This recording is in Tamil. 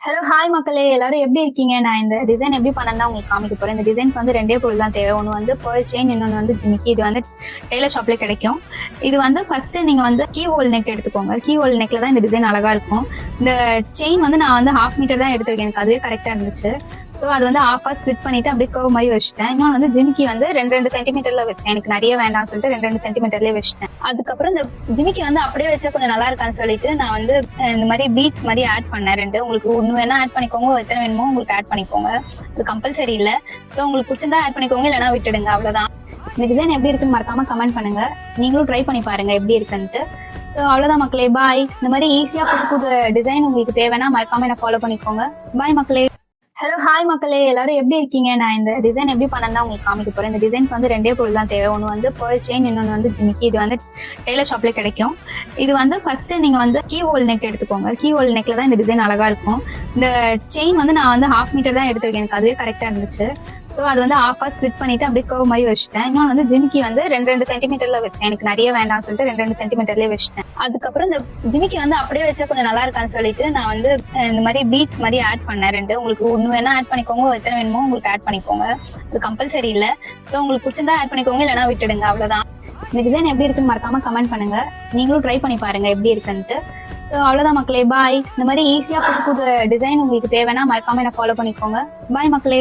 ஹலோ ஹாய் மக்களே, எல்லாரும் எப்படி இருக்கீங்க? நான் இந்த டிசைன் எப்படி பண்ணேன்னா உங்களுக்கு காமிக்க போறேன். இந்த டிசைனுக்கு வந்து ரெண்டே பொருள் தான் தேவை. ஒன்று வந்து பேர்ல் செயின், இன்னொன்று வந்து ஜிமிக்கி. இது வந்து டெய்லர் ஷாப்ல கிடைக்கும். இது வந்து ஃபர்ஸ்ட் நீங்க வந்து கீ ஹோல் நெக் எடுத்துக்கோங்க. கீ ஹோல் நெக்ல தான் இந்த டிசைன் அழகா இருக்கும். இந்த செயின் வந்து நான் வந்து 1/2 மீட்டர் தான் எடுத்திருக்கேன். எனக்கு அதுவே கரெக்டா இருந்துச்சு. ஸோ அது வந்து ஆஃபா ஸ்பிட் பண்ணிட்டு அப்படியே கர்வ் மாதிரி வச்சுட்டேன். இன்னொன்று வந்து ஜிமிக்கி வந்து 2 சென்டிமீட்டர்ல வச்சேன். எனக்கு நிறைய வேண்டாம்னு சொல்லிட்டு 2 சென்டிமீட்டர்லேயே வச்சுட்டேன். அதுக்கப்புறம் இந்த ஜிமிக்கி வந்து அப்படியே வச்சா கொஞ்சம் நல்லா இருக்கான்னு சொல்லிட்டு நான் வந்து இந்த மாதிரி பீட்ஸ் மாதிரி ஆட் பண்ணேன். 2 உங்களுக்கு ஒன்று வேணா ஆட் பண்ணிக்கோங்க, எத்தனை வேணுமோ உங்களுக்கு ஆட் பண்ணிக்கோங்க. இது கம்பல்சரி இல்லை. ஸோ உங்களுக்கு பிடிச்சிருந்தா ஆட் பண்ணிக்கோங்க, இல்லைனா விட்டுடுங்க, அவ்வளோதான். இந்த டிசைன் எப்படி இருக்குன்னு மறக்காம கமெண்ட் பண்ணுங்க. நீங்களும் ட்ரை பண்ணி பாருங்க எப்படி இருக்குன்ட்டு. ஸோ அவ்வளோதான் மக்களே, பாய். இந்த மாதிரி ஈஸியாக புது புது டிசைன் உங்களுக்கு தேவைன்னா மறக்காம என்ன ஃபாலோ பண்ணிக்கோங்க. பாய் மக்களே. ஹலோ ஹாய் மக்களே, எல்லாரும் எப்படி இருக்கீங்க? நான் இந்த டிசைன் எப்படி பண்ணேன்னா உங்களுக்கு காமிக்க போறேன். இந்த டிசைனுக்கு வந்து ரெண்டே பொருள் தான் தேவை. ஒன்று வந்து பேர்ல் செயின், இன்னொன்று வந்து ஜிமிக்கி. இது வந்து டெய்லர் ஷாப்ல கிடைக்கும். இது வந்து ஃபர்ஸ்ட் நீங்க வந்து கீ ஹோல் நெக் எடுத்துக்கோங்க. கீ ஹோல் நெக்ல தான் இந்த டிசைன் அழகா இருக்கும். இந்த செயின் வந்து நான் வந்து 1/2 மீட்டர் தான் எடுத்திருக்கேன். எனக்கு அதுவே கரெக்டா இருந்துச்சு. ஸோ அது வந்து ஆஃபா ஸ்பிட் பண்ணிட்டு அப்படியே கர்வ் மாதிரி வச்சுட்டேன். இன்னொன்று வந்து ஜிமிக்கி வந்து 2 சென்டிமீட்டர்ல வச்சேன். எனக்கு நிறைய வேண்டாம்னு சொல்லிட்டு 2 சென்டிமீட்டர்லேயே வச்சுட்டேன். அதுக்கப்புறம் இந்த ஜிமிக்கி வந்து அப்படியே வச்சா கொஞ்சம் நல்லா இருக்கான்னு சொல்லிட்டு நான் வந்து இந்த மாதிரி பீட்ஸ் மாதிரி ஆட் பண்ணேன். 2 உங்களுக்கு ஒன்று வேணா ஆட் பண்ணிக்கோங்க, எத்தனை வேணுமோ உங்களுக்கு ஆட் பண்ணிக்கோங்க. இது கம்பல்சரி இல்லை. ஸோ உங்களுக்கு பிடிச்சிருந்தா ஆட் பண்ணிக்கோங்க, இல்லைனா விட்டுடுங்க, அவ்வளோதான். இந்த டிசைன் எப்படி இருக்குன்னு மறக்காம கமெண்ட் பண்ணுங்க. நீங்களும் ட்ரை பண்ணி பாருங்க எப்படி இருக்குன்ட்டு. ஸோ அவ்வளோதான் மக்களே, பாய். இந்த மாதிரி ஈஸியாக புது புது டிசைன் உங்களுக்கு தேவைன்னா மறக்காம என்ன ஃபாலோ பண்ணிக்கோங்க. பாய் மக்களே.